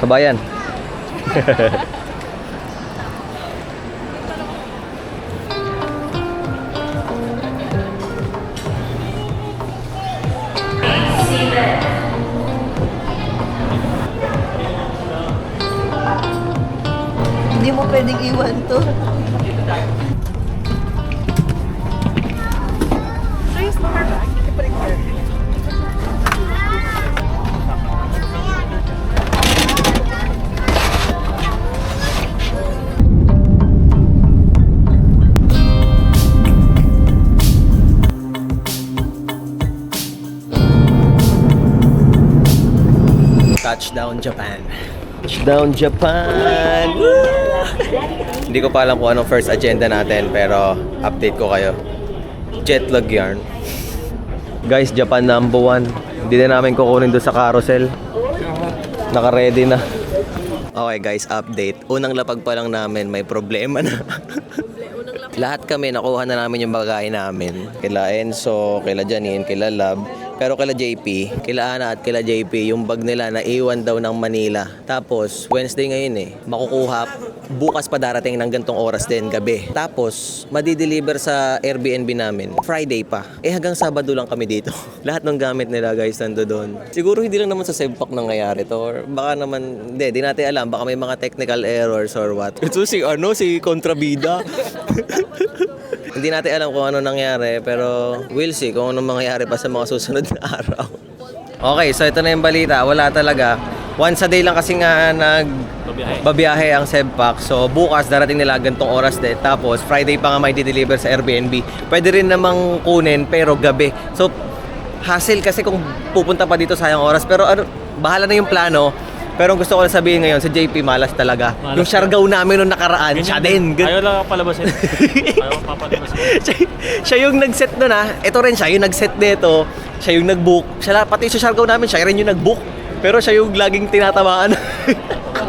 Kabayan. Hindi mo pwedeng iwan to. Touchdown Japan. Touchdown Japan! Woo! Hindi ko pa alam kung anong first agenda natin, pero update ko kayo. Jetlag yarn. Guys, Japan #1. Hindi na namin kukunin doon sa carousel. Naka-ready na. Okay guys, update. Unang lapag pa lang namin, may problema na. Lahat kami, nakuha na namin yung bagahe namin. Kila Enzo, kila Janine, kila Lab. Pero kila JP, kila Ana at kila JP, yung bag nila naiwan daw ng Manila. Tapos, Wednesday ngayon makukuha. Bukas pa darating ng gantong oras din, gabi. Tapos, madideliver sa Airbnb namin. Friday pa. Hanggang Sabado lang kami dito. Lahat ng gamit nila guys, nando doon. Siguro hindi lang naman sa Sebpak nangyayari to. Or baka naman, di natin alam. Baka may mga technical errors or what. Ito si Kontrabida. Hindi natin alam kung ano nangyari, pero we'll see kung ano mangyayari pa sa mga susunod na araw. Okay, so ito na yung balita. Wala talaga. Once a day lang kasi nga babiyahe ang Sebpak. So bukas darating nila gantong oras din. Tapos Friday pa nga may di-deliver sa Airbnb. Pwede rin namang kunin pero gabi. So hassle kasi kung pupunta pa dito sayang oras. Pero bahala na yung plano. Pero ang gusto ko lang sabihin ngayon, sa JP malas talaga. Malas yung Siargao namin nung nakaraan, siya din. Ayaw lang palabasin. Ayaw papalabasin. siya yung nag-set nun Ito rin siya yung nag-set dito. Siya yung nag-book. Pati sa Siargao namin, siya rin yung nag-book. Pero siya yung laging tinatamaan.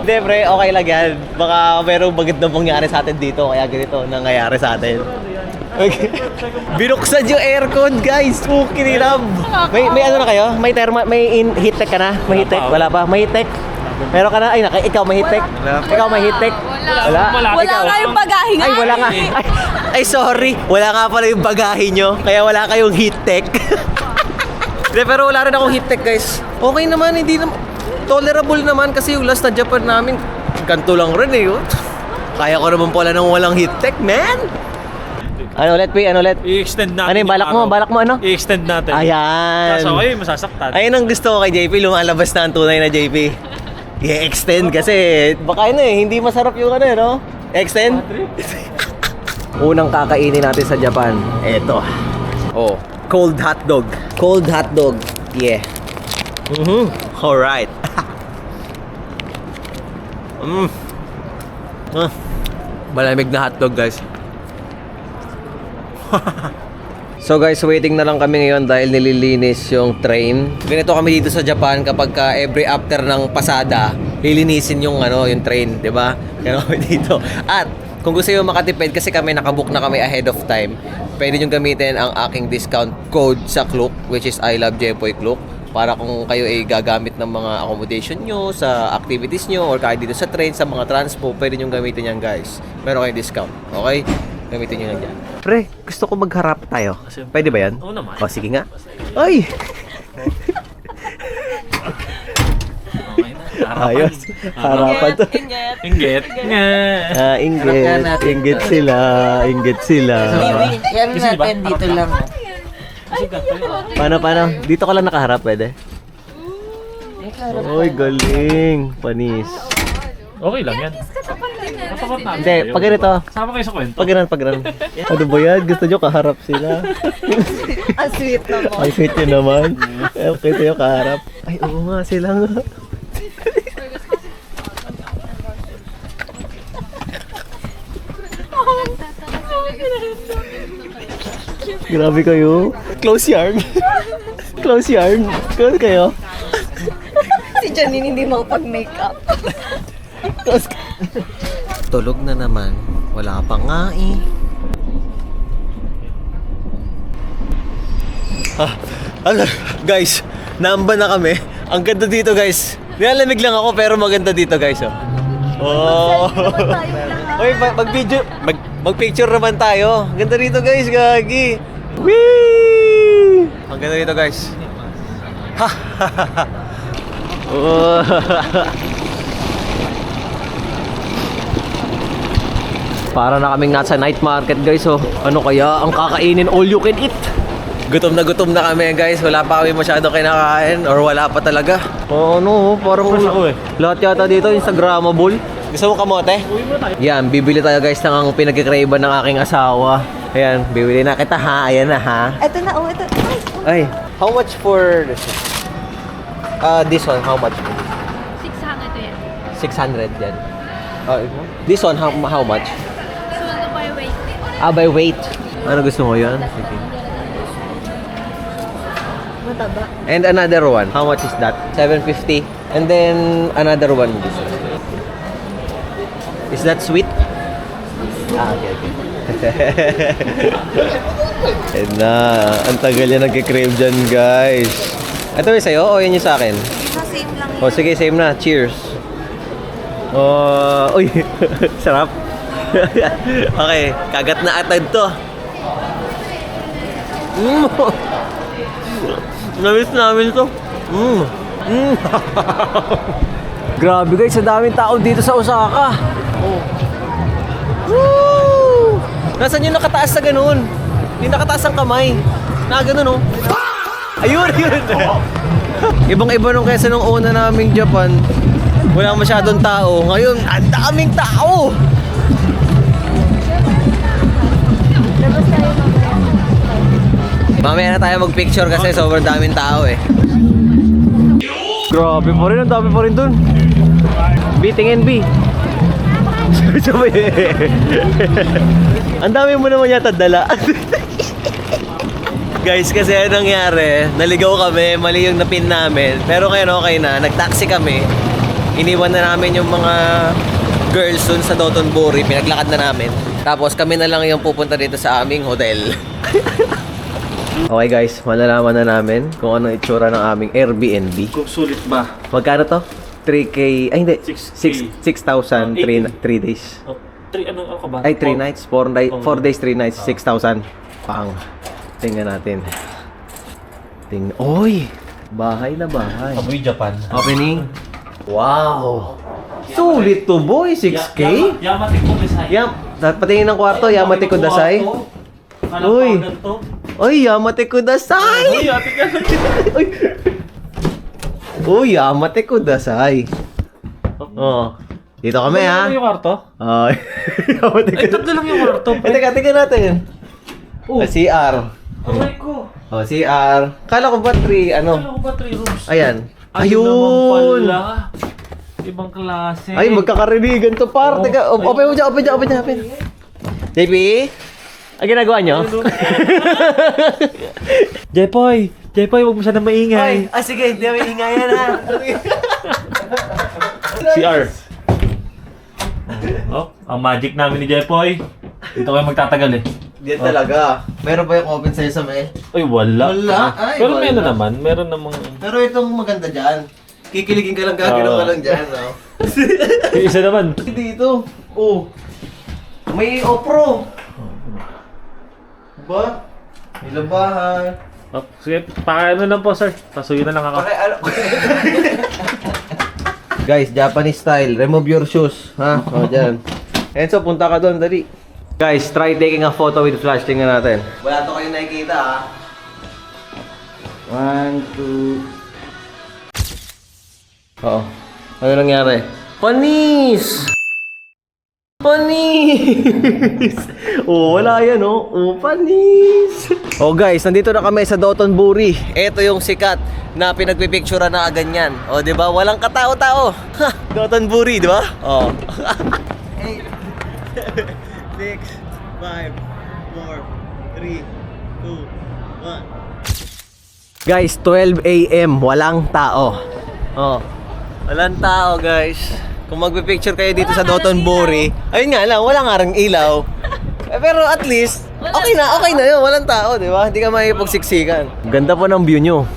Hindi pre, okay lang yan. Baka merong bagit na mangyari sa atin dito. Kaya ganito nangyayari sa atin. Okay. Binuksan yung aircon guys. Kinilab. May ano na kayo? May heat tech ka na? May heat tech? Wala pa? May heat tech? Meron ka na? Ay, ikaw may heat tech? Ikaw may heat tech? Wala. Wala nga yung bagahe nga. Ay, wala nga. Ay, sorry. Wala nga pala yung bagahe nyo. Kaya wala kayong heat tech. Pero wala rin akong heat tech guys. Okay naman, hindi naman. Tolerable naman kasi yung last na Japan namin, ganito lang rin Kaya ko naman pala nang walang heat tech, man. Ano ulit, P? Ano ulit? I-extend natin. Ano yung balak mo? Balak mo ano? I-extend natin. Ayan. Kaso kayo masasaktan. Ayun ang gusto ko kay JP. Lumalabas na ang tunay na JP. I-extend kasi baka hindi masarap yung no? Extend? Unang kakainin natin sa Japan. Eto. Oh, cold hot dog. Cold hot dog. Yeah. Alright. Malamig na hotdog guys. So guys, waiting na lang kami ngayon dahil nililinis yung train. Ganito kami dito sa Japan kapag every after ng pasada, lilinisin yung yung train, 'di ba? Kaya kami dito. At kung gusto niyo makatipid kasi kami nakabook na kami ahead of time, pwede niyo gamitin ang aking discount code sa Klook, which is I love Jepoy Klook. Para kung kayo ay gagamit ng mga accommodation nyo, sa activities nyo, or kahit dito sa train, sa mga transpo, pwede nyo gamitin yan guys. Meron kayong discount. Okay? Gamitin nyo lang dyan. Pre, gusto ko magharap tayo. Pwede ba yan? Oo naman. O, sige nga. Ay! Ayos. Harapan to. Inggit. Inggit sila. Inggit sila. Yan natin dito lang. Paano? Dito ka lang nakaharap, pwede? Oy, galing. Panis. Okay lang yan. Hindi, pag ganito. Sama kayo sa kwento. Pag ganun. Ano ba yan? Gusto nyo kaharap sila? Ang sweet naman. Ang sweet nyo naman. Okay sa'yo kaharap. Ay, oo nga, sila nga. Grabe kayo. Close yarn. Close yarn. Close kayo. Si Janine hindi makapag-makeup. Tulog na naman. Wala pa nga eh. Guys, naamba na kami. Ang ganda dito guys. Nilalamig lang ako pero maganda dito guys oh. Oh. Oy, mag-picture naman tayo. Ang ganda dito guys, gagi. Whee! Ang ganda dito guys. Ha. Oh. Para na kaming nasa night market guys oh. Ano kaya ang kakainin all you can eat? Gutom na kami guys. Wala pa kami masyado kinakain or wala pa talaga. Oo, no, parang lahat yata dito Instagrammable. Gusto mo kamote? Yan, bibili tayo guys ng ang pinagkikrave ng aking asawa. Ayan, bibili na kita ha. Ayan na ha. Ito na, oh, ito. Ay, Ay, how much for this one? How much? 600 yan. 600 yan. This one, how much? So, ano by weight? By weight. Ano gusto mo yan? Sige. mataba. And another one, how much is that? 750. And then another one. This one. Is that sweet? Okay. And na, ang tagal yan nagkikrave dyan, guys. Ito yung sa'yo o yun yung sa akin? Same lang O sige, same na. Cheers. Uy, sarap. Okay, kagat na atad to. Namiss namin to. Grabe guys, sa daming tao dito sa Osaka. Woo! Nasaan yung nakataas sa ganun? Yung nakataas ang kamay. Ganun oh. Ayun. Ibang-iba nung kaysa nung una naming Japan. Wala masyadong tao. Ngayon, ang daming tao! Mamaya na tayo mag-picture kasi sobrang daming tao eh. Grabe pa rin, ang dami pa rin dun. Beating NB. Ang dami mo naman yata dala. Guys, kasi anong nangyari, naligaw kami, mali yung napin namin. Pero ngayon okay na, nag-taxi kami. Iniwan na namin yung mga girls dun sa Dotonbori, pinaglakad na namin. Tapos kami na lang yung pupunta dito sa aming hotel. Okay guys, malalaman na namin kung ano itsura ng aming Airbnb. Kung sulit ba? Magkano to? 3K, ay hindi, 6K. 6,000, 3 days. Oh, ano ka ba? Ay, 3 nights, 4 days, 3 nights, 6,000. Pang. Tingnan natin. Oy! Bahay na bahay. Amoy Japan. Opening. Wow! Sulit to boy, 6K? Yamate ko desay. Patingin ng kwarto, Yamate Kudasai. Uy! Uy, Yamate Kudasai! Uy, ate ka lang. Uy, Yamate Kudasai. Oh. Dito kami ha. Ano yung kwarto? Yamate Ay, tatlo lang yung kwarto. Teka, tingnan natin. CR. Aray ko. CR. Kala ko ba 3, ano? Ano ba 3 rooms? Ayan. Ayun naman Ayun! pala. Ibang klase. Ay, magkakarinigan to par. Teka, open mo dyan, open. JP? Ang ginagawa nyo? Jepoy, huwag mo siya na maingay. Sige, hindi may ingayan ha. CR. Oh, ang magic namin ni Jepoy. Dito kayo magtatagal eh. Di talaga. Meron ba yung open sa'yo sa may? Ay, wala. Wala? Ay, Pero wala. meron naman. Meron namang... Pero itong maganda dyan. Kikiligin ka lang, gagalaw ka lang dyan, no? Yung isa naman. Dito. Oh. May opro. Ba? May labahan. Oh, sige, ano lang po sir. Pasuyo na lang ako. Guys, Japanese style. Remove your shoes. Ha? O, dyan. Enzo, punta ka doon. Dali. Guys, try taking a photo with flash. Tingnan natin. Wala to kayo nakikita, ha? 1, 2... Oo. Ano nangyari? Panis! Panis! Oh, wala yan, oh. Oh, panis! Oh, guys, nandito na kami sa Dotonbori. Ito yung sikat na pinagpipicturean na ganyan. Oh, di ba? Walang katao-tao. Ha! Dotonbori, di ba? Oh. 8, 6, 5, 4, 3, 2, 1. Guys, 12 AM, walang tao. Oh. Walang tao, guys. Kung magpipicture kayo dito sa Dotonbori, ayun nga lang, wala nga ring ilaw. Pero at least, okay na yun. Walang tao, di ba? Hindi ka makipagsiksikan. Ganda po ng view nyo.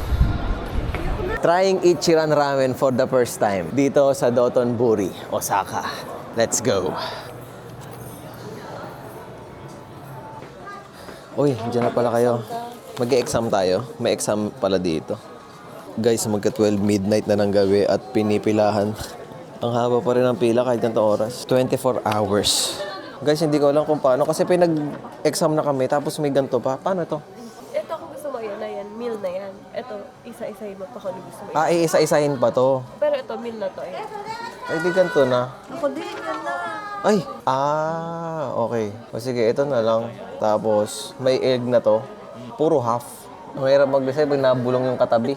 Trying Ichiran Ramen for the first time dito sa Dotonbori, Osaka. Let's go. Uy, dyan na pala kayo. Mag-e-exam tayo. May exam pala dito. Guys, magka-12 midnight na ng gabi at pinipilahan. Ang haba pa rin ang pila kahit ganito oras. 24 hours. Guys, hindi ko alam kung paano kasi pinag-exam na kami tapos may ganito pa. Paano ito? Ito kung gusto mo yan na yan, meal na yan. Ito, isa-isahin mo pa kung ano gusto mo. Ah, isa-isahin pa to. Pero ito, meal na to. Ayan. Ay, di ganito na. Ako din, yan na. Ay! Okay. O sige, ito na lang. Tapos, may egg na to. Puro half. Ang hirap mag-decide pag nabulong yung katabi.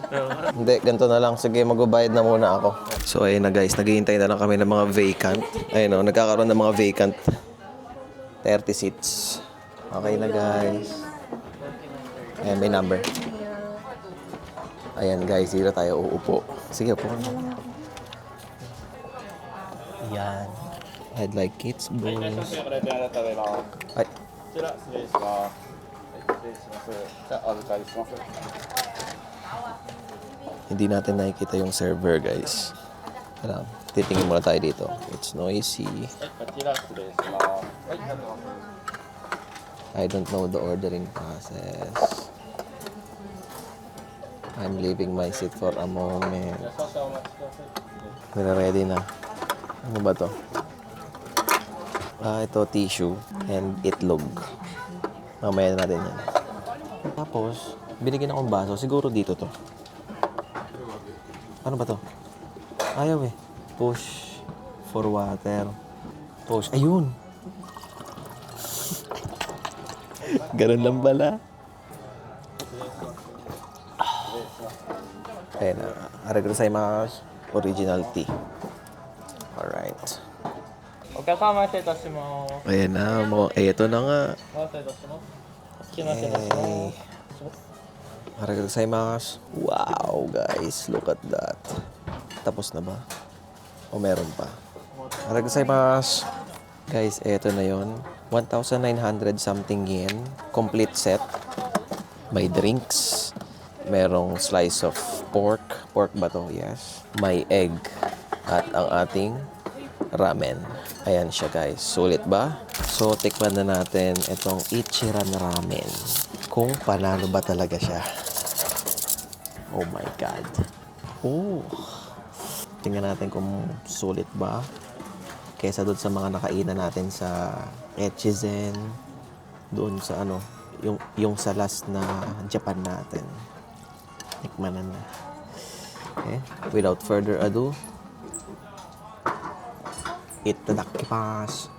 Hindi, ganito na lang. Sige, magbabayad na muna ako. So, ayun na guys. Naghihintay na lang kami ng mga vacant. Ayun o, nagkakaroon ng mga vacant. 30 seats. Okay na guys. Ayan, may number. Ayan guys, dito tayo uupo. Sige, upo ka na. Ayan. Headlight kits, boys. Ay. こちら失礼します。はい、失礼します。じゃあ、お預かりします。 Hindi natin nakikita yung server, guys. Alam, titingin muna tayo dito. It's noisy. はい、こちら失礼します。はい、ありがとうございます。 I don't know the ordering process. I'm leaving my seat for a moment. 少々お待ちください。 Nire-ready na. Ano ba to? Ito tissue and itlog. Mamaya na natin yan. Tapos, binigyan akong baso. Siguro dito to. Ano ba to? Ayaw eh. Push for water. Push. Ayun! Ganun lang pala. Ayan na. Arigatou gozaimasu. Original tea. Alright. お客様お待たせいたします。 Ayan na. Ito na nga. お待たせいたします。お待ちくださいませ。 Arigatou gozaimasu. Wow, guys. Look at that. Tapos na ba? O meron pa? Arigatou gozaimasu. Guys, eto na yon. 1,900 something yen. Complete set. May drinks. Merong slice of pork. Pork ba to? Yes. May egg. At ang ating ramen. Ayan siya, guys. Sulit ba? So, tikman na natin itong Ichiran Ramen. Kung panalo ba talaga siya. Oh my God. Oh. Tingnan natin kung sulit ba. Kesa doon sa mga nakainan natin sa Echizen. Doon sa ano, yung sa last na Japan natin. Tikman na. Okay. Without further ado, itadakimasu.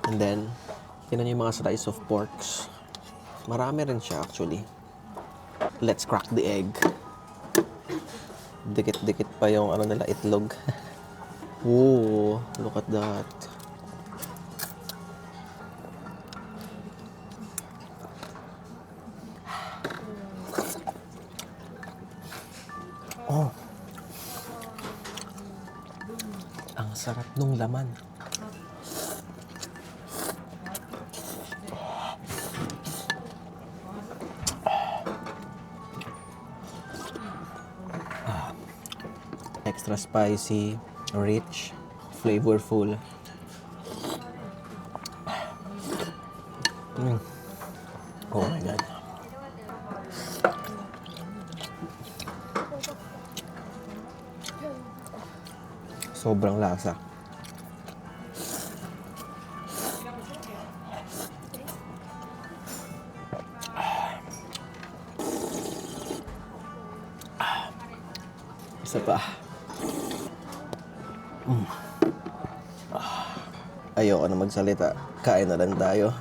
And then, tinan niyo yung mga slice of porks. Marami rin siya actually. Let's crack the egg. Dikit-dikit pa yung ano nila, itlog. Whoa, look at that. Oh. Ang sarap nung laman. Extra spicy, rich, flavorful. Oh my God. Sobrang lasa. Isa pa. Ayoko na magsalita. Kain na lang tayo.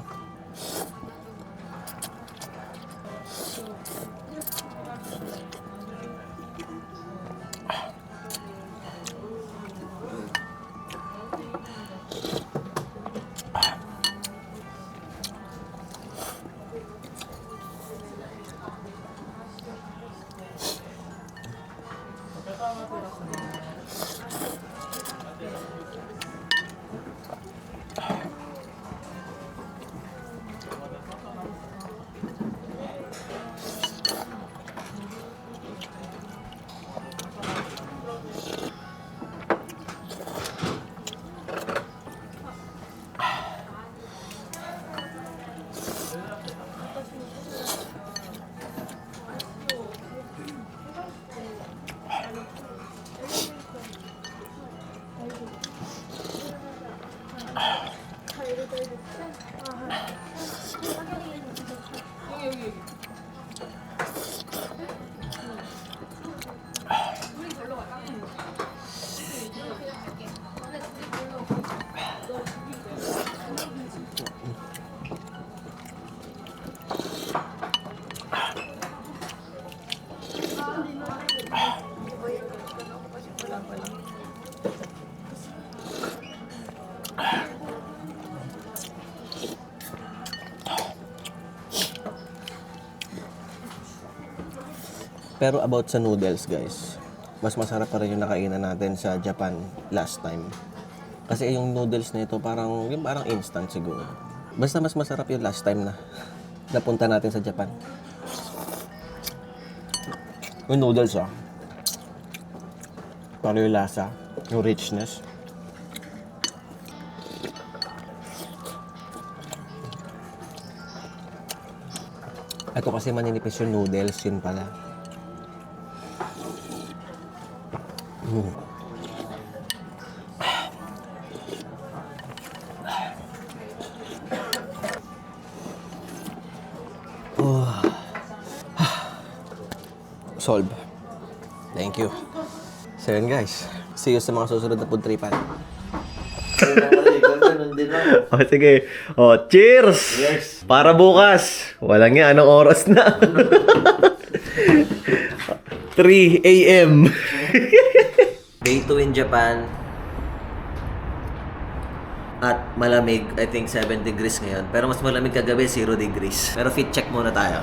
Pero about sa noodles, guys, mas masarap pa rin yung nakainan natin sa Japan last time. Kasi yung noodles na ito parang instant siguro. Basta mas masarap yung last time na napunta natin sa Japan. Yung noodles paano yung lasa, yung richness. Ito kasi maninipis yung noodles, yun pala. Solve. Thank you. So yun guys. See you sa mga susunod na food tripan. Oh, sige. Oh, cheers! Cheers! Para bukas. Walang yan. Anong oras na? 3 a.m. Day 2 in Japan. At malamig. I think 7 degrees ngayon. Pero mas malamig kagabi, 0 degrees. Pero fit check muna tayo.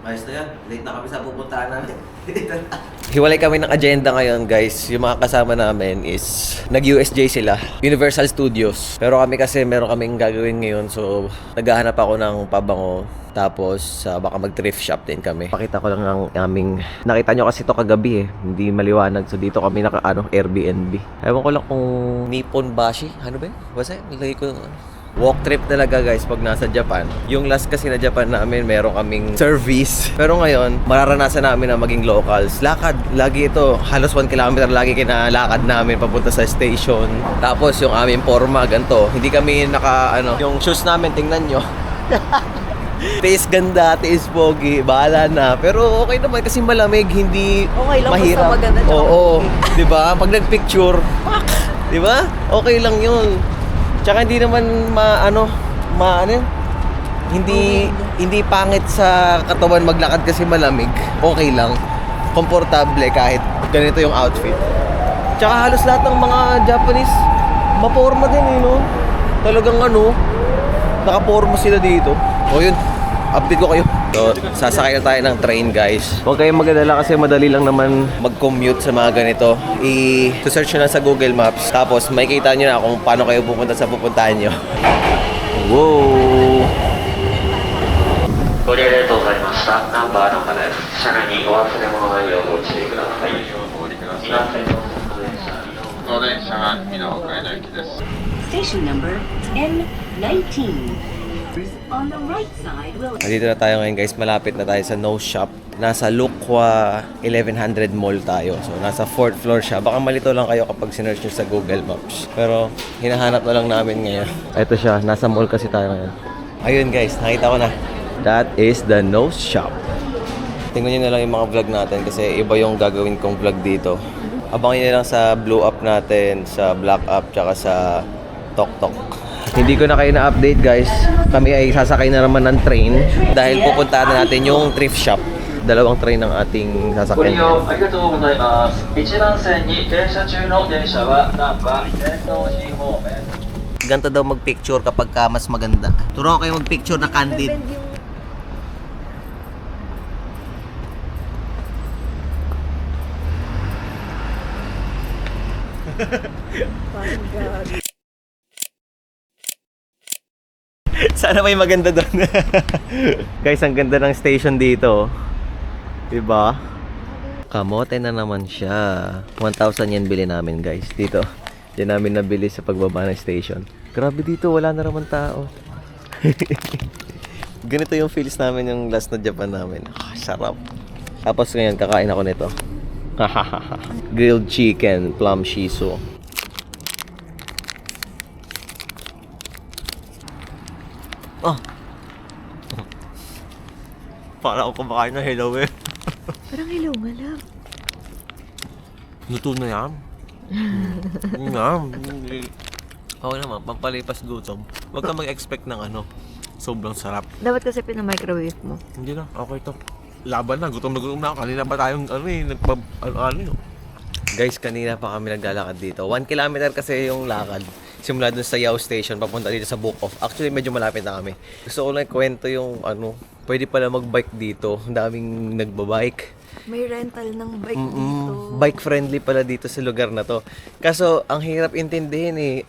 Ayos na yan. Late na kami sa pupuntahan namin. Hiwalay kami ng agenda ngayon, guys. Yung mga kasama namin is nag-USJ sila. Universal Studios. Pero kami kasi meron kaming gagawin ngayon. So, naghahanap ako ng pabango. Tapos, baka mag-thrift shop din kami. Pakita ko lang ang aming... Nakita nyo kasi ito kagabi eh. Hindi maliwanag. So, dito kami Airbnb. Ewan ko lang kung Nippon Bashi. Ano ba yun? Basta yun. Nilagay ko walk trip talaga guys pag nasa Japan. Yung last kasi na Japan namin, meron kaming service. Pero ngayon, mararanasan namin na maging locals. Lakad, lagi ito. Halos 1 kilometer lagi kinalakad namin papunta sa station. Tapos yung aming forma, ganito. Hindi kami yung shoes namin, tingnan nyo. Taste ganda, taste pogi, bahala na. Pero okay naman kasi malamig, hindi Okay lang, mahirap. basta maganda. Oo, 'di ba? Pag nag-picture, pak, 'di ba? Okay lang 'yun. Tsaka hindi naman hindi pangit sa katawan maglakad kasi malamig. Okay lang. Komportable kahit ganito yung outfit. Tsaka halos lahat ng mga Japanese maporma din no? Talagang nakaporma sila dito. O yun, update ko kayo. So, sasakay na tayo ng train, guys. Huwag kayong magadala kasi madali lang naman mag-commute sa mga ganito. I-search nyo lang sa Google Maps. Tapos, makikita nyo na kung paano kayo pupunta sa pupuntahan nyo. Wow! ご利用ありがとうございました。ナンバーの方です。車内にお忘れ物ないようご注意ください。お降りください。当電車は美濃岡への行きです。 Station number N19. On the right side will... Nandito na tayo ngayon, guys. Malapit na tayo sa Nose Shop. Nasa Lukwa 1100 Mall tayo. So, nasa 4th floor siya. Baka malito lang kayo kapag sinearch nyo sa Google Maps. Pero, hinahanap na lang namin ngayon. Ito siya. Nasa mall kasi tayo ngayon. Ayun, guys. Nakita ko na. That is the Nose Shop. Tingnan nyo na lang yung mga vlog natin kasi iba yung gagawin kong vlog dito. Abangan nyo na lang sa Blue Up natin, sa Black Up, tsaka sa Tok Tok. Hindi ko na kayo na-update, guys. Kami ay sasakay na naman ng train dahil pupuntahan na natin yung thrift shop. Dalawang train ng ating ご sasakyan. 利用ありがとうございます。1番線に停車中の電車はナンバー天王寺方面。 Ganto daw mag-picture kapag mas maganda. Turuan ko kayo mag-picture na candid. Sana may maganda doon. Guys, ang ganda ng station dito. Diba? Kamote na naman siya. 1,000 yen bili namin, guys. Dito. Diyan namin nabili sa pagbaba ng station. Grabe dito, wala na naman tao. Ganito yung feels namin yung last na Japan namin. Sarap. Tapos ngayon, kakain ako nito. Grilled chicken, plum shiso. Oh. Para ako kumakain na hello eh. Parang hello nga lang. Luto na yan. Okay naman, pampalipas gutom. Huwag ka mag-expect ng sobrang sarap. Dapat kasi pinamicrowave mo. Hindi na, okay to. Laban na gutom na ako. Kanina pa tayong Guys, kanina pa kami naglalakad dito. 1 kilometer kasi yung lakad. Simula dun sa Yao Station, papunta dito sa Book Off. Actually, medyo malapit na kami. Gusto ko lang kwento yung pwede pala mag-bike dito. Ang daming nagbabike. May rental ng bike dito. Bike friendly pala dito sa lugar na to. Kaso, ang hirap intindihin eh.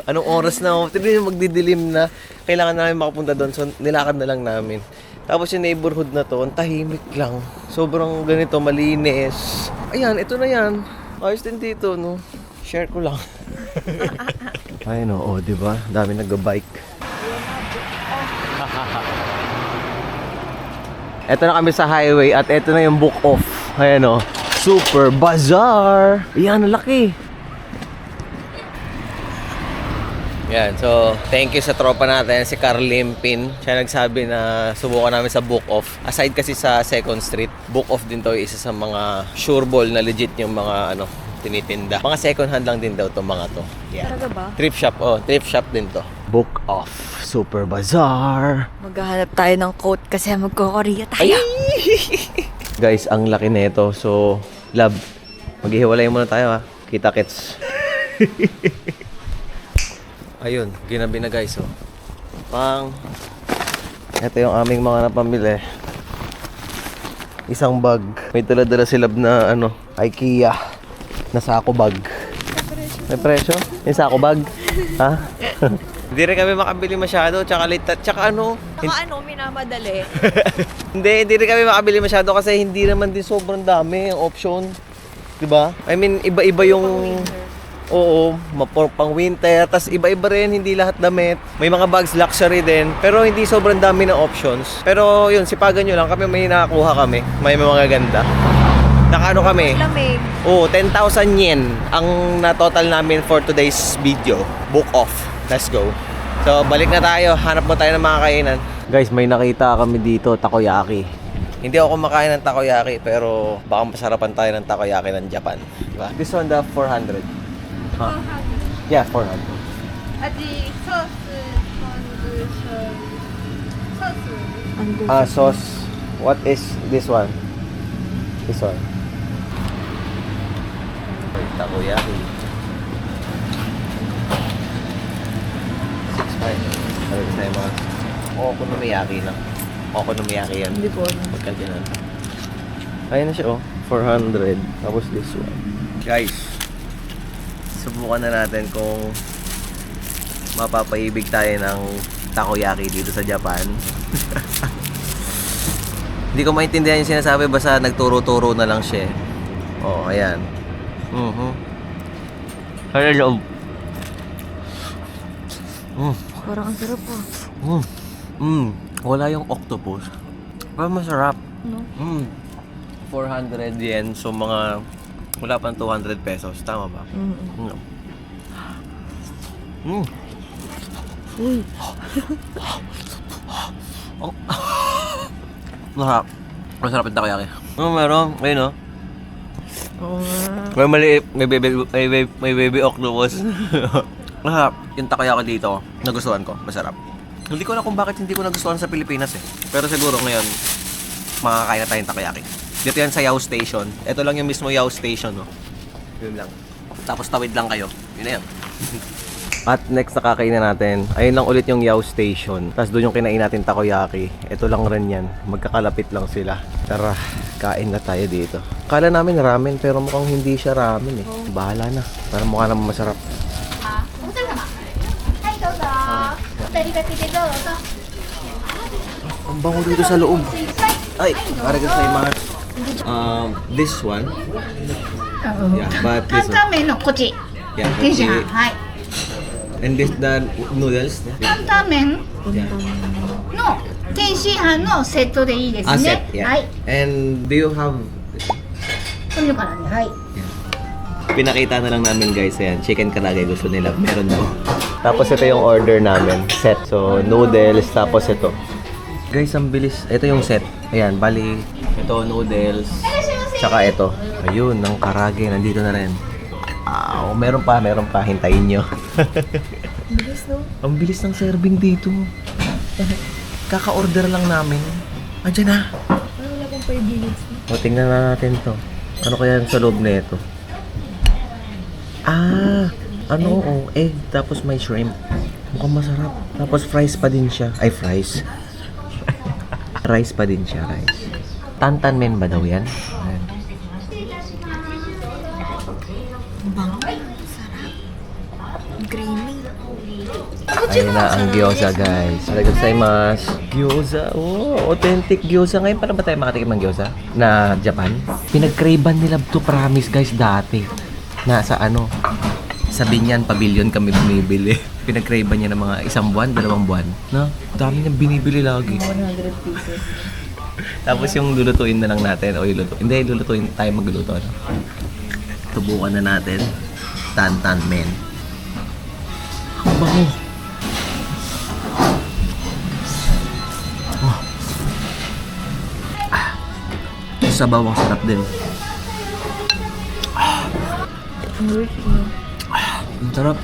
Anong oras na? Magdidilim na. Kailangan namin makapunta doon. So, nilakad na lang namin. Tapos yung neighborhood na to, ang tahimik lang. Sobrang ganito, malinis. Ayan, ito na yan. Ayos din dito, no? Share ko lang. Ayun o, diba? Dami nag-bike. Ito na kami sa highway at ito na yung Book Off. Ayan o. Super Bazaar. Ayan, laki. Yan, so thank you sa tropa natin, si Carl Limpin. Siya nagsabi na subukan namin sa Book Off. Aside kasi sa Second Street, Book Off din to, isa sa mga sure ball na legit yung mga tinitinda. Mga second hand lang din daw to mga to. Yeah. Talaga ba? Thrift shop, thrift shop din to. Book Off, Super Bazaar. Maghahanap tayo ng coat kasi magko-Korea tayo. Guys, ang laki nito. So, love, maghihiwalay muna tayo ha. Kita-kits. Ayun, ginabi na guys, oh. Ito yung aming mga napamili. Isang bag. May dala-dala silab na IKEA na sako bag. May presyo? Yung sako bag? Ha? Hindi rin kami makabili masyado. Tsaka late, tsaka minamadali. hindi rin kami makabili masyado kasi hindi naman din sobrang dami ang option. Diba? I mean, iba-iba yung... Oo, pang winter, tas iba-iba rin, hindi lahat damit. May mga bags luxury din, pero hindi sobrang dami na options. Pero yun, sipagan nyo lang, kami may nakakuha kami. May mga ganda. Nakano kami? Lamig. Oo, 10,000 yen ang na-total namin for today's video. Book Off. Let's go. So, balik na tayo. Hanap mo tayo ng mga kainan. Guys, may nakita kami dito, takoyaki. Hindi ako kumakain ng takoyaki, pero baka masarapan tayo ng takoyaki ng Japan. Diba? This one, the 400. Huh? Yeah, 400. 아직 소스, 소스. Sauce. What is this one? This one. Takoyaki. 6.5. Sabi ko sa'yo mga okonomiyaki lang. Okonomiyaki yan. Hindi po. Magkanta na. Ayun na siya, 400. Tapos this one. Guys, subukan na natin kung mapapaibig tayo ng takoyaki dito sa Japan. Hindi ko maintindihan yung sinasabi, basta nagturo-turo na lang siya. Oh, ayan. Kaya loob. Parang ang sarap po. Wala yung octopus. Pero masarap. No? 400 yen, so mga wala pang 200 pesos. Tama ba? Masarap yung takoyaki. Meron. Ayun, Oo nga. May maliit. May baby octopus. Masarap. Yung takoyaki dito, nagustuhan ko. Masarap. Hindi ko alam kung bakit hindi ko nagustuhan sa Pilipinas eh. Pero siguro ngayon, makakain na tayong takoyaki. Dito yan sa Yao Station. Ito lang yung mismo Yao Station, no? Yun lang. Tapos tawid lang kayo. Yun na yan. At next na kakainin natin, ayun lang ulit yung Yao Station. Tapos doon yung kinain natin takoyaki. Ito lang rin yan. Magkakalapit lang sila. Tara, kain na tayo dito. Kala namin ramen, pero mukhang hindi siya ramen eh. Bahala na. Para mukha naman masarap. Ang bango dito sa loob. Ay, para ka sa mga this one. Yeah, but this one. 担々麺のこっち Yeah, 天津飯 okay. はい And this the noodles. 担々麺 Yeah. の天津飯のセットでいいですね Asset, yeah. はい And do you have これからねはい pinakita na lang namin guys, ayan, chicken karage gusto nila, meron daw. Tapos ito yung order namin, set. So, noodles, tapos ito. Guys, ang bilis. Ito yung set. Ayan, bali, ito noodles, tsaka ito. Ayun, ng karage, nandito na rin. Meron pa, hintayin nyo. Bilis, no? Ang bilis ng serving dito. Kaka-order lang namin. Andiyan na. Parang wala pang 5 minutes. O, tingnan na natin to. Ano kaya sa loob na ito? Ano, egg, tapos may shrimp. Mukhang masarap. Tapos fries pa din siya. Ay, fries. Rice pa din siya, rice. Tantan men ba daw yan? Ayan. Ayun na ang gyoza, guys. Arigatou gyoza. Oh, authentic gyoza. Ngayon pa na ba tayo makatikim ng gyoza? Na Japan? Pinag-cravean nila to, promise, guys, dati. Nasa ano? Sa Binyan Pavilion kami bumibili. Pinag-cravean niya ng mga 1 buwan, 2 buwan. No? Dami niyang binibili lagi. 100 pieces. Tapos yung lulutuin na lang natin. O hindi, lulutuin tayo magluluto. Ano? Tubukan na natin. Tantan men. Ang bango. Oh. Yung sabaw ang sarap din. Ang sarap.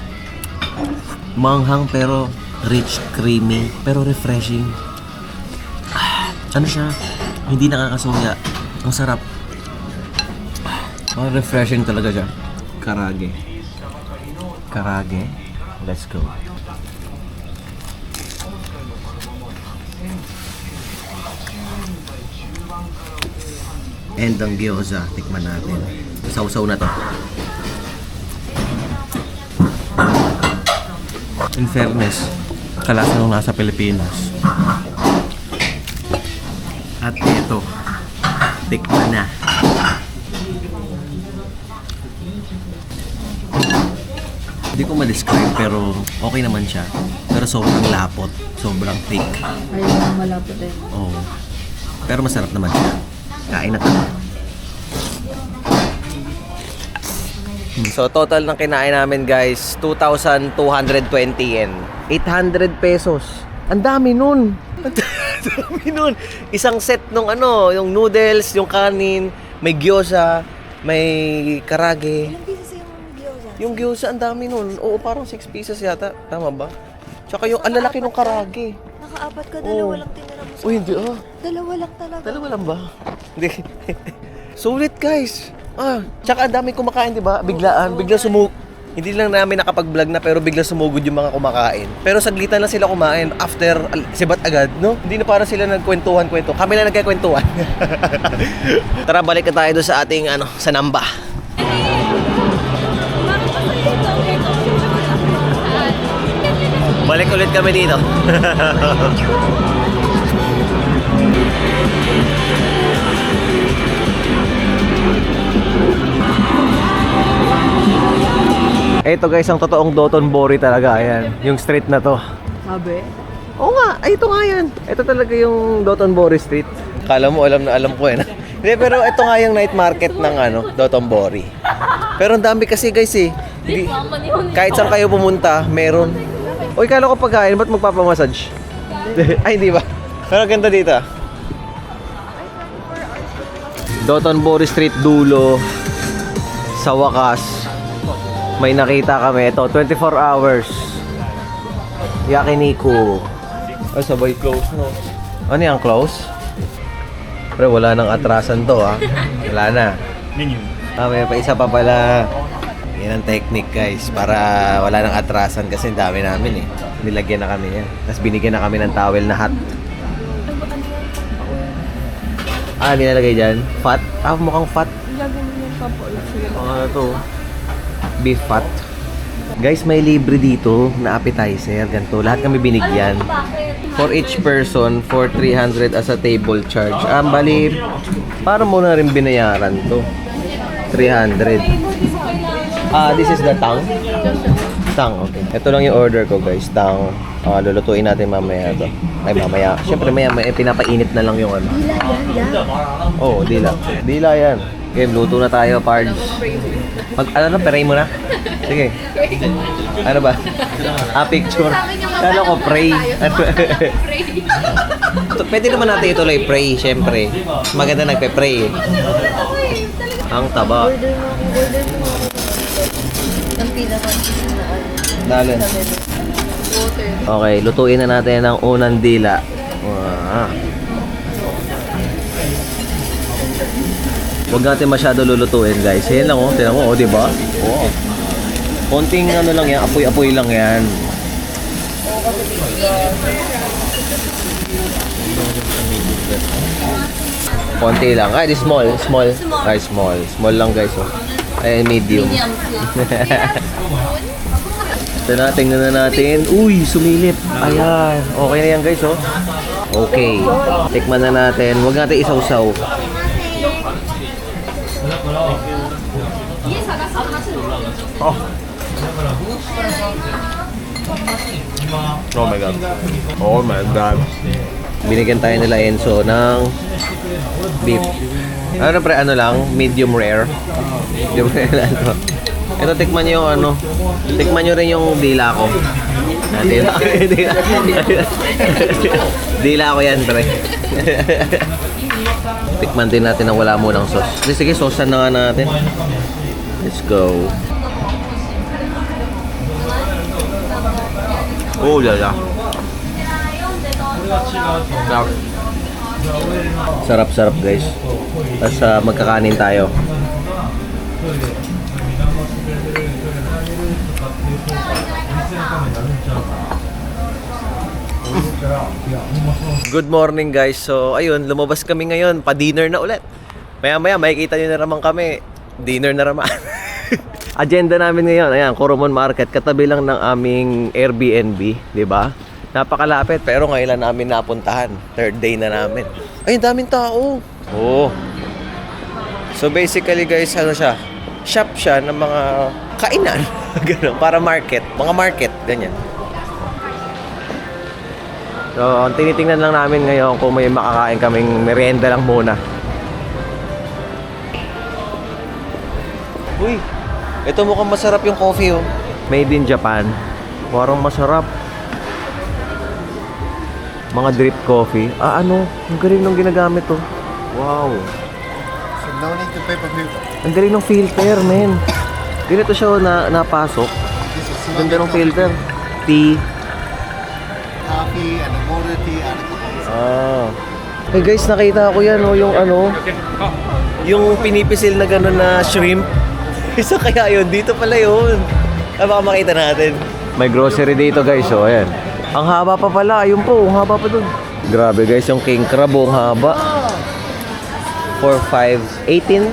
Manghang pero rich, creamy, pero refreshing. Ano siya? Hindi nakakasuya. Ang sarap. Refreshing talaga siya. Karage. Karage. Let's go. And ang gyoza. Tikman natin. Sausaw na to. In fairness, kalasa nung nasa Pilipinas. At ito, tikman na. Hindi ko ma-describe pero okay naman siya. Pero sobrang lapot, sobrang thick. Ayun, malapot eh. Oo. Pero masarap naman siya. Kain na tayo. So total ng kinain namin, guys, 2,220 yen. 800 pesos. Ang dami nun. Ang dami nun. Isang set nung ano, yung noodles, yung kanin, may gyoza, may karage. Ilang pieces yung gyoza? Yung gyoza, ang dami nun. Oo, parang 6 pieces yata. Tama ba? Tsaka yung ang lalaki ng karage. Nakaapat ka, Oo. dalawa lang tinira mo sa Uy, hindi ah. Dalawa lang talaga. Dalawa lang ba? Hindi. Sulit, guys. Tsaka ang dami kumakain, di ba? Biglaan, bigla hindi lang namin nakapag-vlog na pero bigla sumugod yung mga kumakain. Pero saglitan lang sila kumain after sibat agad, no? Hindi na parang sila nagkwentuhan-kwento. Kami lang nagkakwentuhan. Tara, balik na tayo doon sa ating sa Namba. Balik ulit kami dito. Ito, guys, ang totoong Dotonbori talaga. Ayan, yung street na to. Sabi? Oo nga, ay ito nga yan. Ito talaga yung Dotonbori Street. Kala mo, alam na alam ko eh. Hindi, pero ito nga yung night market ng Dotonbori. Pero ang dami kasi, guys eh. Hindi, kahit saan kayo pumunta, meron. Uy, kala ko pagkain, ba't magpapamassage? Ay, hindi ba? Pero ganda dito. Dotonbori Street dulo. Sa wakas, may nakita kami. Ito, 24 hours. Yakiniku. Ay, sabay close, no? Ano yung close? Pero wala nang atrasan to, ah. Wala na. Menu. May pa isa pa pala. Yan ang technique, guys. Para wala nang atrasan kasi ang dami namin, eh. Nilagyan na kami yan. Tapos binigyan na kami ng towel na hot. Nilalagay dyan? Fat? Mukhang fat. Gagawin yung pampaulit sila. Ano to? Beef fat. Guys, may libre dito na appetizer. Ganito. Lahat kami binigyan. For each person, for 300 as a table charge. Bali, para mo na rin binayaran to. 300. This is the tang? Tang, okay. Ito lang yung order ko, guys. Tang. Lulutuin natin mamaya to. Ay, mamaya. Siyempre, maya pinapainit na lang yung ano. Oo, dila. Dila yan. Okay, luto na tayo, pards. Pray mo na? Sige. Ano ba? Picture. Kala ko, pray. Pwede naman natin ituloy, pray, siyempre. Maganda nagpe-pray eh. Ang taba. Order mo. Ang pinaka Dalin. water. Okay, lutuin na natin ang unang dila. Huwag natin masyado lulutuin, guys. Yan lang, oh. Tingnan mo, oh, di ba? Oh. Konting ano lang yan, apoy-apoy lang yan. Konti lang. Ay, di small. Ay, small. Small lang guys. Oh. Ay, medium. Ito na, tingnan na natin. Uy, sumilip. Ayan. Okay na yan guys, oh. Okay. Tikman na natin. Huwag natin isaw-saw. Oh. Oh my God. Oh my God. Binigyan tayo nila Enzo ng beef. Ano pre, ano lang? Medium rare. Medium rare lang to. Ito, tikman nyo yung ano. Tikman nyo rin yung dila ko. Dila ko yan, pre. Tikman din natin na wala munang sauce. Sige, saucean na nga natin. Let's go. Oh, lala. Sarap-sarap guys. Tapos magkakanin tayo. Good morning guys. So ayun, lumabas kami ngayon. Pa-dinner na ulit. Maya-maya makikita nyo na naman kami. Dinner na naman. Agenda namin ngayon, ayan, Coromon Market, katabi lang ng aming Airbnb, di ba? Napakalapit, pero ngayon lang namin napuntahan. Third day na namin. Ay, daming tao. Oh. So basically guys, ano siya? Shop siya ng mga kainan. Ganun, para market. Mga market, ganyan. So, ang tinitingnan lang namin ngayon kung may makakain kaming merienda lang muna. Uy! Ito mukhang masarap yung coffee, oh. Made in Japan. Parang masarap. Mga drip coffee. Ah, ano? Ang galing nung ginagamit, oh. Wow. So no need to pay for filter. Ang galing ng filter, men. Ganito siya, oh, napasok. Ganda ng filter. Tea. Coffee and water tea and Ah. Hey guys, nakita ko yan, oh, yung ano. Yung pinipisil na gano'n na shrimp. Isa kaya yun? Dito pala yun. Ah, baka makita natin. May grocery dito guys, oh, ayan. Ang haba pa pala, ayun po, ang haba pa dun. Grabe guys, yung king crab, oh, ang haba. 4, 5, 18?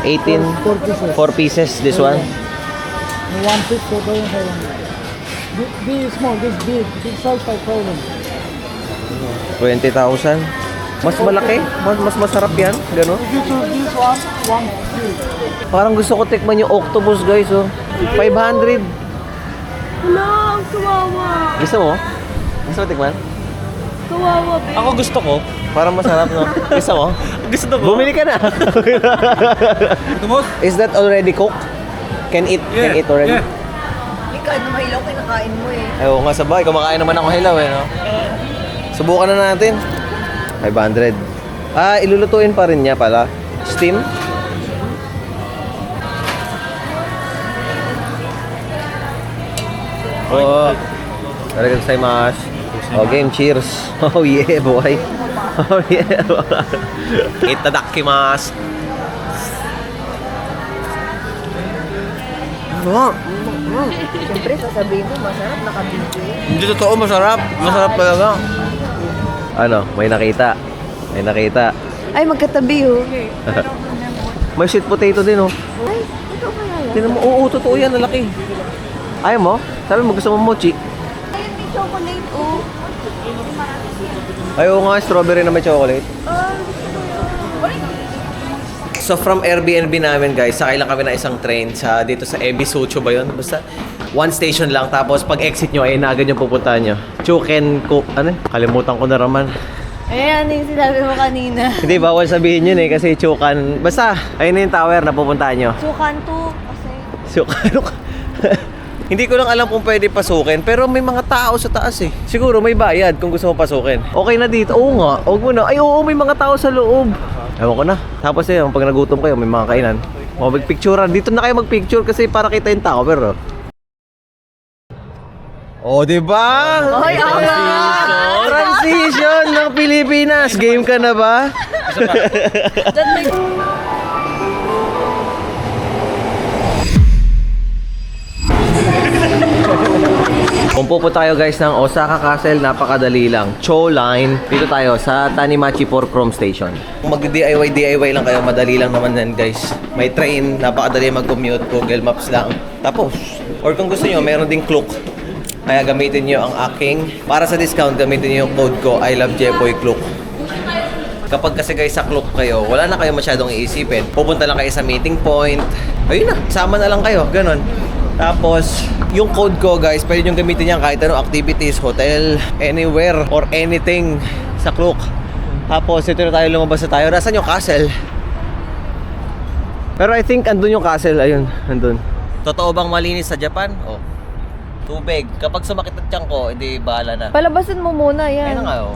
18? 4 pieces, this one? 1 piece for going home. This is small, this big. Big size 5,000. 20,000? Mas malaki? Mas masarap yan? Gano'n? If you choose this one, 1 Parang gusto ko tikman yung octopus guys, oh. 500. Wala, ang kawawa. Gusto mo? Gusto mo tikman? Kawawa, babe. Ako gusto ko. Parang masarap, no? Gusto mo? Gusto ko. Bumili ka na. Is that already cooked? Can eat already? Ikaw, ano mahilaw kinakain mo eh. Ay, oo nga, sabay. Kumakain naman ako hilaw, eh, no? Subukan na natin. 500. Ah, ilulutuin pa rin niya pala. Steam? Oh, talagang gozaimasu. Oh, game, cheers. Oh yeah, boy. Oh yeah. Itadakimasu. Siyempre, sasabihin mo, masarap, nakabigay. Hindi totoo, masarap. Masarap talaga. Ano, may nakita. May nakita. Ay, magkatabi oh. May sweet potato din, oh. Ay, ito kaya yan. Tinan mo, oo, totoo yan, lalaki. Ayaw mo? Sabi mo, gusto mo mochi? Ayun, may chocolate oh. Ayaw nga, strawberry na may chocolate. So from Airbnb namin guys, sakay lang kami na isang train sa dito sa Ebisucho ba yun? Basta one station lang, tapos pag exit nyo ay agad yung pupuntahan nyo. Chuken ko, ano? Kalimutan ko na raman. Ayan, yung sinabi mo kanina. Hindi, bawal sabihin yun eh, kasi Chukan. Basta, ayun na yung tower na pupuntahan nyo. Sukan to, kasi. Chukan. Hindi ko lang alam kung pwede pasukin, pero may mga tao sa taas eh. Siguro may bayad kung gusto mo pasukin. Okay na dito. Oo nga, huwag mo na. Ay oo, may mga tao sa loob. Ewan ko na. Tapos eh, pag nagutom kayo, may mga kainan. Magpicturean. Dito na kayo magpicture kasi para kita yung tower. Pero... Oh, di ba? Hoy, Transition ng Pilipinas. Game ka na ba? Kung pupunta kayo guys ng Osaka Castle, napakadali lang. Cho Line. Dito tayo sa Tanimachi Port Chrome Station. Kung mag-DIY lang kayo, madali lang naman yan guys. May train, napakadali mag-commute, Google Maps lang. Tapos, or kung gusto nyo, meron ding Klook. Kaya gamitin nyo ang aking, para sa discount, gamitin nyo yung code ko, I love Jepoy Klook. Kapag kasi guys sa Klook kayo, wala na kayo masyadong iisipin. Pupunta lang kayo sa meeting point. Ayun na, sama na lang kayo, ganun. Tapos, yung code ko guys, pwede nyo gamitin yan kahit ano, activities, hotel, anywhere, or anything sa Klook. Tapos, ito na tayo, lumabas na tayo. Nasaan yung castle? Pero I think andun yung castle, ayun, andun. Totoo bang malinis sa Japan? Oh. Tubig. Kapag sumakit ang tiyan ko, hindi bahala na. Palabasin mo muna yan. Ayun na nga, oh.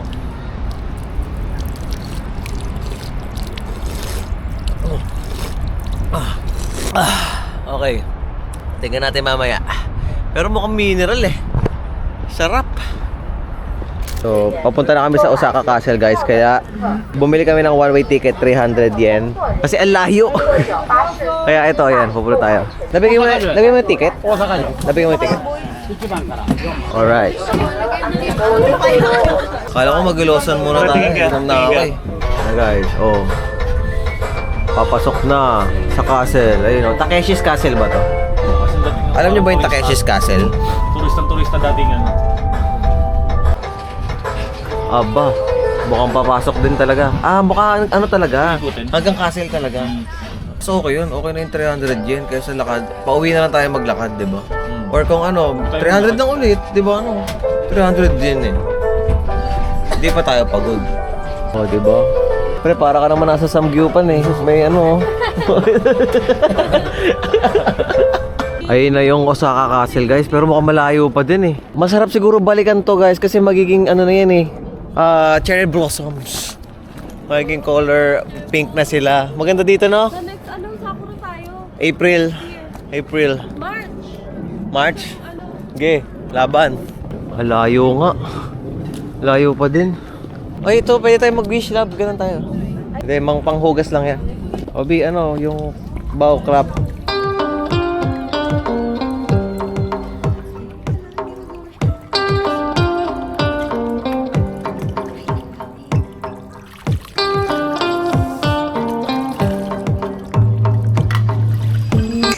Okay. Tingnan natin mamaya. Pero mukhang mineral eh. Sarap. So, papunta na kami sa Osaka Castle guys. Kaya, bumili kami ng one-way ticket, 300 yen. Kasi ang layo. Kaya ito, ayan, pupunta tayo. Nabigyan mo yung ticket? Nabigyan mo yung ticket? Alright. Kala ko mag-ilosan muna tayo. Inom na ako eh. Ayan guys, oh. Papasok na sa castle. Ayun o, Takeshi's Castle ba to? Alam niyo ba yung Takeshi's Castle? Turista dating ano. Aba, mukhang papasok din talaga. Ah, mukhang ano talaga? Hanggang castle talaga. So okay yun, okay na yung 300 yen kaysa lakad. Pauwi na lang tayo maglakad, di ba? Or kung ano, 300 lang ulit, di ba ano? 300 yen eh. Hindi pa tayo pagod. Oh, di ba? Pre, para ka naman nasa Samgyupan eh. May ano. Ayun na yung Osaka Castle guys, pero mukhang malayo pa din eh. Masarap siguro balikan to guys kasi magiging ano na yan eh. Cherry blossoms. Magiging color pink na sila. Maganda dito no? Sa next, anong sakura tayo? April. March? Ano? Sige, laban. Layo nga. Layo pa din. Ay, ito, pwede tayo mag-wish love. Ganun tayo. Hindi, mang panghugas lang yan. Obi, ano, yung bow crab.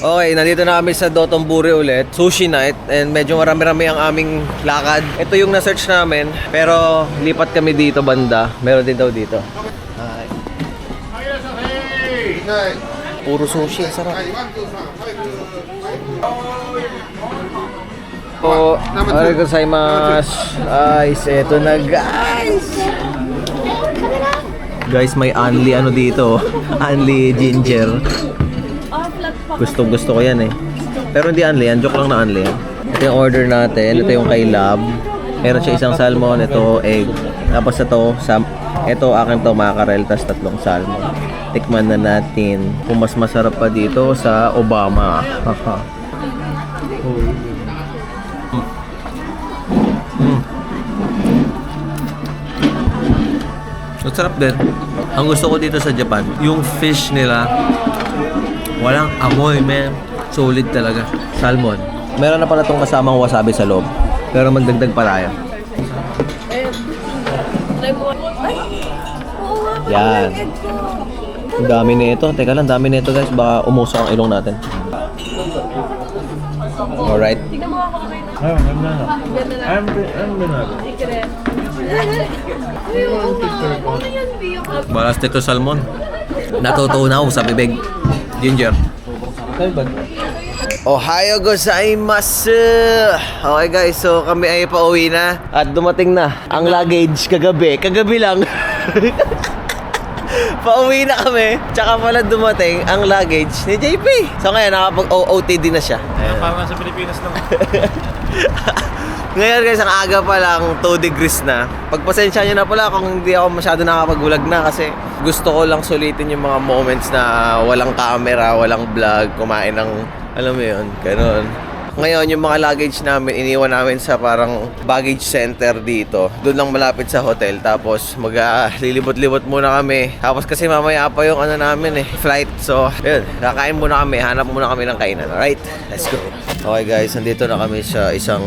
Okay, nandito na kami sa Dotonbori ulit. Sushi night. And medyo marami-rami ang aming lakad. Ito yung na-search namin. Pero lipat kami dito banda. Meron din daw dito. Hi. Puro sushi. Sarap. Po, arigatou gozaimasu. Guys, eto na guys. Guys, may only ano dito. Only ginger. Gusto ko yan eh. Pero hindi unli yan. Joke lang na unli yan. Ito yung order natin. Ito yung kay Lab. Meron siya isang salmon. Ito egg. Tapos ito akin to mackerel. Tapos 3 salmon. Tikman na natin kung mas masarap pa dito sa Obama. Masarap din. Ang gusto ko dito sa Japan, yung fish nila walang amoy, man. Solid talaga. Salmon. Meron na pala itong kasamang wasabi sa loob. Pero magdagdag pa tayo. Yan. Ang dami nito. Teka lang, dami nito guys. Baka umusok ang ilong natin. Alright. Balas nito salmon. Natutunaw sa bibig. Ginger. Ohayo gozaimasu! Okay guys, so kami ay pauwi na at dumating na ang luggage kagabi. Kagabi lang. Pauwi na kami. Tsaka pala dumating ang luggage ni JP. So ngayon nakapag-OOTD na siya. Parang sa Pilipinas naman. Ngayon guys, ang aga pa lang, 2 degrees na. Pagpasensya nyo na pala kung hindi ako masyado nakakapag-vlog na kasi gusto ko lang sulitin yung mga moments na walang camera, walang vlog, kumain ng, alam mo yun, ganun. Ngayon, yung mga luggage namin, iniwan namin sa parang baggage center dito. Doon lang malapit sa hotel. Tapos lilibot-libot muna kami. Tapos kasi mamaya pa yung ano namin flight. So, yun, kakain muna kami. Hanap muna kami ng kainan. Alright, let's go. Okay guys, nandito na kami sa isang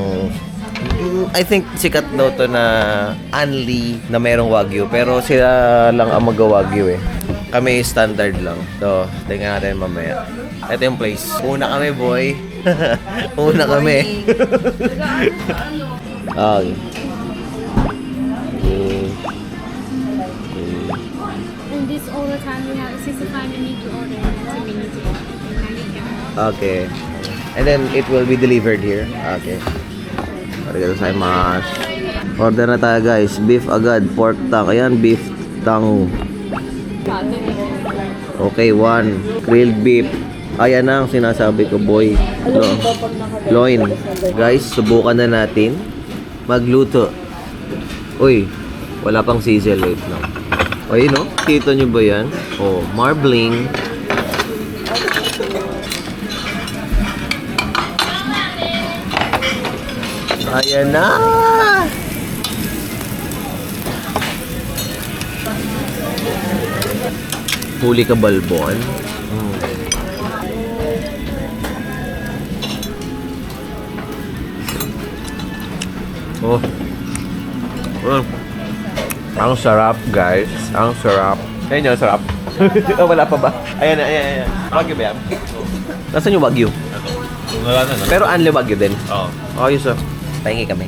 I think sikat daw to na Anli na merong Wagyu. Pero sila lang ang mag-Wagyu eh. Kami standard lang. So, tingnan natin mamaya. Ito yung place. Una kami, boy. Una kami. Okay. And this all the time we have 65 minutes to order 10 minutes. Okay. And then it will be delivered here. Okay. Arigatou gozaimasu. Order na tayo guys. Beef agad. Pork tongue. Ayan, beef tongue. Okay, 1. Grilled beef. Ayan na ang sinasabi ko, boy. Loin. Guys, subukan na natin magluto. Uy, wala pang sizzle. Wait lang. Uy, no? Kita nyo ba yan? Oh, marbling. Ayan na! Huli ka balbon. Oh. Ang sarap, guys. Ang sarap. Ayan yung sarap. Oh, wala pa ba? Ayan, ayan, ayan. Wagyu ba yan? Nasaan yung Wagyu? Wala na, no? Pero Anli Wagyu din. Oo. Oh, yun so. Pahingi kami.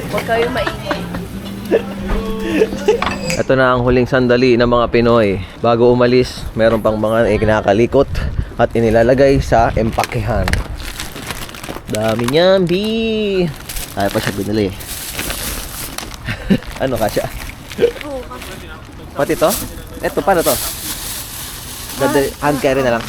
Huwag kayo maingay. Ito na ang huling sandali ng mga Pinoy. Bago umalis, meron pang mga kinakalikot at inilalagay sa empakehan. Dami niyan, B! Ayaw pa siya binili. Ano ka siya? Pati to? Eto, paano to? Hand carry na lang.